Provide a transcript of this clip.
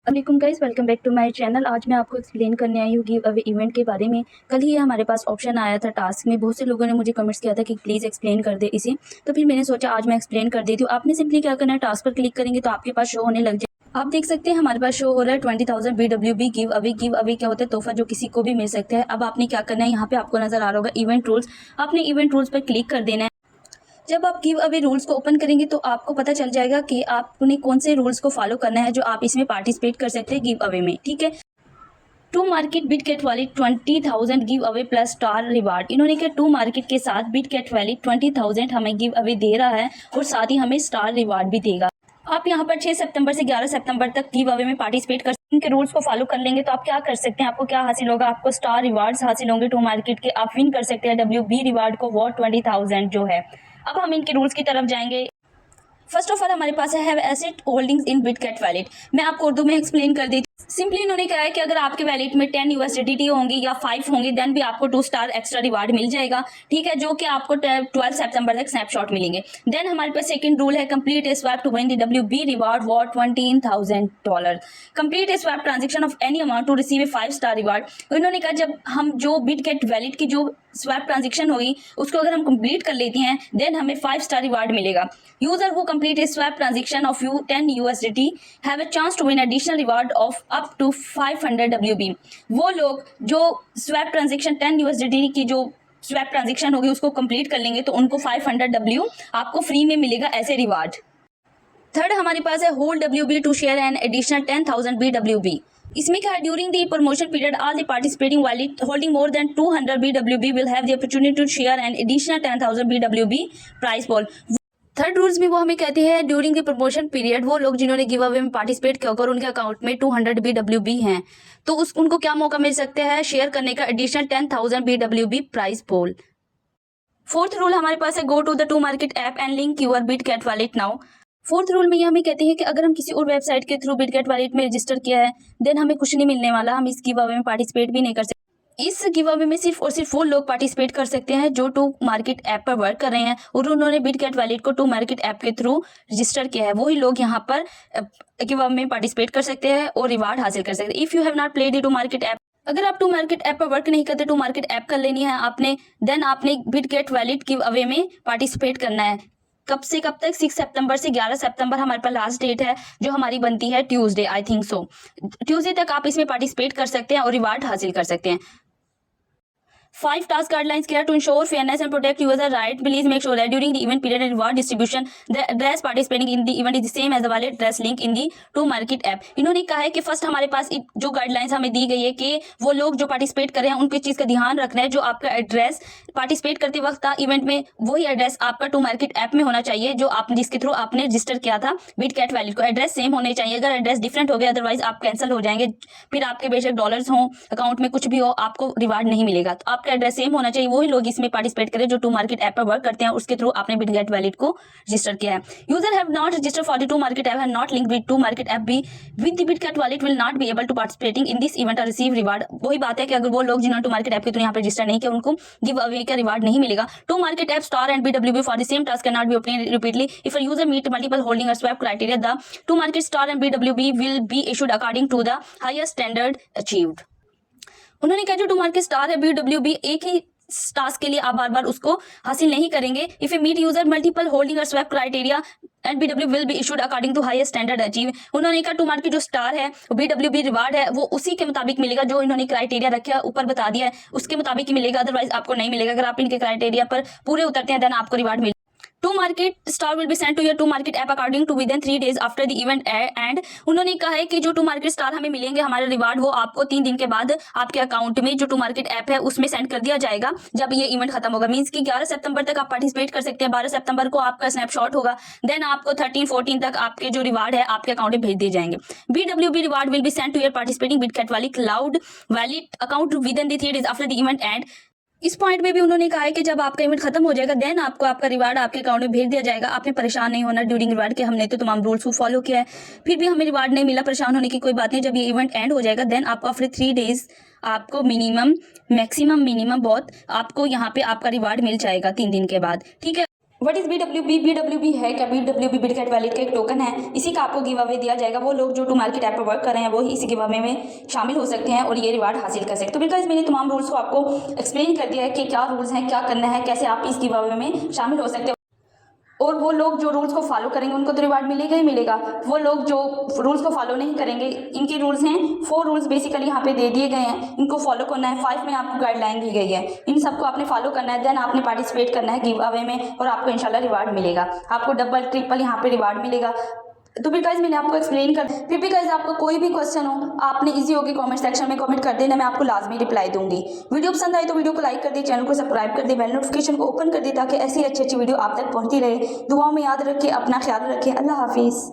वालेकुम guys, welcome back to my channel. आज मैं आपको एक्सप्लेन करने आई हूँ गिव अवे इवेंट के बारे में। कल ही हमारे पास ऑप्शन आया था टास्क में। बहुत से लोगों ने मुझे कमेंट्स किया था कि प्लीज़ एक्सप्लेन कर दे इसे, तो फिर मैंने सोचा आज मैं एक्सप्लेन कर देती हूँ। आपने सिंपली क्या करना है, टास्क पर क्लिक करेंगे तो आपके पास शो होने लग जाए। आप देख सकते हैं हमारे पास शो हो रहा है 20,000 BWB give away. Give away क्या होता है? तोहफा जो किसी को भी मिल सकता है। अब आपने क्या करना है, यहाँ पे आपको नजर आ रहा होगा इवेंट रूल्स। आपने इवेंट रूल्स पर क्लिक कर देना है। जब आप गिव अवे रूल्स को ओपन करेंगे तो आपको पता चल जाएगा कि आपने कौन से रूल्स को फॉलो करना है जो आप इसमें पार्टिसिपेट कर सकते हैं गिव अवे में। ठीक है, टू मार्केट बिट गेट वाली 20,000 give away plus star reward. इन्होंने क्या टू मार्केट के साथ बिट गेट वाली 20,000 हमें गिव अवे दे रहा है और साथ ही हमें स्टार रिवार्ड भी देगा। आप यहाँ पर 6 सितंबर से 11 सितंबर तक गिव अवे में पार्टिसिपेट कर सकते हैं। इनके रूल्स को फॉलो कर लेंगे तो आप क्या कर सकते हैं, आपको क्या हासिल होगा, आपको स्टार रिवार्ड्स हासिल होंगे टू मार्केट के। आप विन कर सकते हैं WB रिवार्ड को, वो 20,000 जो है। अब हम इनके रूल्स की तरफ जाएंगे। फर्स्ट ऑफ ऑल हमारे पास है have asset holdings in Bitget wallet. मैं आपको उर्दू में एक्सप्लेन कर देती हूँ। सिंपली इन्होंने कहा है कि अगर आपके वैलेट में 10 USDT होंगी या 5 होंगी देन भी आपको 2 स्टार एक्स्ट्रा रिवार्ड मिल जाएगा। ठीक है, जो कि आपको 12 सितंबर तक स्नैपशॉट मिलेंगे। देन हमारे पास सेकंड रूल है complete a swap to win the WB reward वो $20,000। Complete a swap transaction of any amount to receive a 5 star reward. इन्होंने कहा जब हम जो बिटगेट वैलेट की जो स्वैप ट्रांजेक्शन होगी उसको अगर हम कंप्लीट कर लेते हैं देन हमें 5 स्टार रिवार्ड मिलेगा। User who complete a swap transaction of 10 USDT have a chance to win additional reward of up to 500 WB। वो लोग जो स्वैप ट्रांजेक्शन 10 USDT की जो स्वैप ट्रांजेक्शन होगी उसको कंप्लीट कर लेंगे तो उनको 500 W आपको फ्री में मिलेगा ऐसे रिवार्ड। थर्ड हमारे पास है hold WB to share an additional 10,000 BWB। इसमें क्या है, during the promotion period all the participating wallet holding more than 200 BWB will have the opportunity to share an additional 10,000 BWB price pool. Third rules में वो हमें कहते हैं during the promotion period वो लोग जिन्होंने गिव अवे में participate किया होगा और उनके अकाउंट में 200 BWB हैं तो उनको क्या मौका मिल सकता है, शेयर करने का additional 10,000 BWB price pool. Fourth rule हमारे पास है go to the to market app and link your Bitget wallet now. Fourth rule में ये हमें कहते हैं कि अगर हम किसी और वेबसाइट के थ्रू बिटगेट वैलेट में रजिस्टर किया है देन हमें कुछ नहीं मिलने वाला, हम इस गिव अवे में पार्टिसिपेट भी नहीं कर सकते। इस गिव अवे में सिर्फ और सिर्फ वो लोग पार्टिसिपेट कर सकते हैं जो टू मार्केट ऐप पर वर्क कर रहे हैं और उन्होंने बिटगेट वैलेट को टू मार्केट ऐप के थ्रू रजिस्टर किया है। वही लोग यहाँ पर गिव अवे में पार्टिसिपेट कर सकते हैं और रिवार्ड हासिल कर सकते हैं। If you have not played the to market app, अगर आप टू मार्केट ऐप पर वर्क नहीं करते, टू मार्केट ऐप कर लेनी है आपने, देन आपने बिटगेट वैलेट गिव अवे में पार्टिसिपेट करना है। कब से कब तक? 6 सितंबर से 11 सितंबर हमारे पास लास्ट डेट है जो हमारी बनती है Tuesday, I think so. Tuesday तक आप इसमें पार्टिसिपेट कर सकते हैं और रिवार्ड हासिल कर सकते हैं। 5 task guidelines care to ensure fairness and protect user right. Please make sure that during the event period and reward distribution, the address participating in the event is the same as the wallet address link in the to market app. इन्होंने कहा है कि first हमारे पास जो guidelines हमें दी गई है कि वो लोग जो पार्टिसिपेट कर रहे हैं उनकी चीज का ध्यान रखना है। जो आपका एड्रेस पार्टिसिपेट करते वक्त था इवेंट में वही एड्रेस आपका टू मार्केट ऐप में होना चाहिए जो आप जिसके थ्रू आपने रजिस्टर किया था बिटगेट वैलेट को। एड्रेस सेम होने चाहिए, अगर एड्रेस डिफरेंट हो गया अदरवाइज आप कैंसिल हो जाएंगे। फिर आपके बेशक डॉलर्स हों अकाउंट में कुछ भी हो आपको रिवार्ड नहीं मिलेगा। तो आपका एड्रेस सेम होना चाहिए, वही लोग इसमें पार्टिसिपेट करें जो टू मार्केट ऐप पर वर्क करते हैं उसके थ्रू आपने बिटगेट वैलेट को रजिस्टर किया है। User have not registered for the to market app have not linked with to market app B with the Bitget wallet will not be able to participating in this event or receive reward. वही बात है कि अगर वो लोग जिन्होंने to market app के through यहाँ पर रजिस्टर नहीं किया उनको गिव अवे का रिवार्ड नहीं मिलेगा। To market app star and BWB for the same task can not be obtained repeatedly if a user meet multiple holding or swap criteria. The to market star and BWB will be issued according to the highest standard achieved. उन्होंने कहा जो to market star है BWB एक ही task के लिए आप बार बार उसको हासिल नहीं करेंगे। If a meet user multiple holding और swap criteria and BWB will be issued according to highest standard achieve. उन्होंने कहा टू मार्केट जो स्टार है BWB रिवार्ड है वो उसी के मुताबिक मिलेगा जो इन्होंने क्राइटेरिया रखा ऊपर बता दिया है उसके मुताबिक ही मिलेगा, अदरवाइज आपको नहीं मिलेगा। अगर आप इनके क्राइटेरिया पर पूरे उतरते हैं देन आपको रिवार्ड मिलेगा। To market star will be sent to your to market app according to within 3 days after the event end. उन्होंने कहा है कि जो टू मार्केट स्टार हमें मिलेंगे हमारे रिवार्ड वो आपको 3 दिन के बाद आपके अकाउंट में जो टू मार्केट ऐप है उसमें सेंड कर दिया जाएगा जब ये इवेंट खत्म होगा। मींस कि 11 सितंबर तक आप पार्टिसिपेट कर सकते हैं, 12 सितंबर को आपका स्नैपशॉट होगा, देन आपको 13-14 तक आपके जो रिवार्ड है आपके अकाउंट में भेज दिए जाएंगे। BWB reward will be sent to your participating Bitget वाली cloud wallet account with in the 3 days after the event end. इस पॉइंट में भी उन्होंने कहा है कि जब आपका इवेंट खत्म हो जाएगा देन आपको आपका रिवार्ड आपके अकाउंट में भेज दिया जाएगा। आपने परेशान नहीं होना ड्यूरिंग रिवार्ड के, हमने तो तमाम रूल्स को फॉलो किया है फिर भी हमें रिवार्ड नहीं मिला, परेशान होने की कोई बात नहीं। जब ये इवेंट एंड हो जाएगा देन आपको आफ्टर 3 days आपको मिनिमम मैक्सिमम बहुत आपको यहाँ पे आपका रिवार्ड मिल जाएगा 3 दिन के बाद। ठीक है, व्हाट इज़ BWB? BWB है क्या? BWB बिटकॉइन वैलेट का एक टोकन है, इसी का आपको गिव अवे दिया जाएगा। वो लोग जो टू मार्केट ऐप पर वर्क कर रहे हैं वो ही इसी गिव अवे में शामिल हो सकते हैं और ये रिवार्ड हासिल कर सकते हैं। तो बिकॉज मैंने तमाम रूल्स को आपको एक्सप्लेन कर दिया है कि क्या रूल्स हैं, क्या करना है, कैसे आप इस गिव अवे में शामिल हो सकते हैं। और वो लोग जो रूल्स को फॉलो करेंगे उनको तो रिवार्ड मिलेगा ही मिलेगा। वो लोग जो रूल्स को फॉलो नहीं करेंगे, इनके रूल्स हैं 4 रूल्स बेसिकली यहाँ पे दे दिए गए हैं, इनको फॉलो करना है। 5 में आपको गाइडलाइन दी गई है, इन सबको आपने फॉलो करना है, देन आपने पार्टिसिपेट करना है गिव अवे में और आपको इंशाल्लाह रिवार्ड मिलेगा। आपको डबल ट्रिपल यहाँ पे रिवार्ड मिलेगा। तो फिर गाइस मैंने आपको एक्सप्लेन कर, फिर भी गाइस आपको कोई भी क्वेश्चन हो आपने इजी होगी कमेंट सेक्शन में कमेंट कर देना, मैं आपको लाजमी रिप्लाई दूंगी। वीडियो पसंद आई तो वीडियो को लाइक कर दे, चैनल को सब्सक्राइब कर दे, बेल नोटिफिकेशन को ओपन कर दे ताकि ऐसी अच्छी वीडियो आप तक पहुंचती रहे। दुआओं में याद रखें, अपना ख्याल रखें। अल्लाह हाफिज़।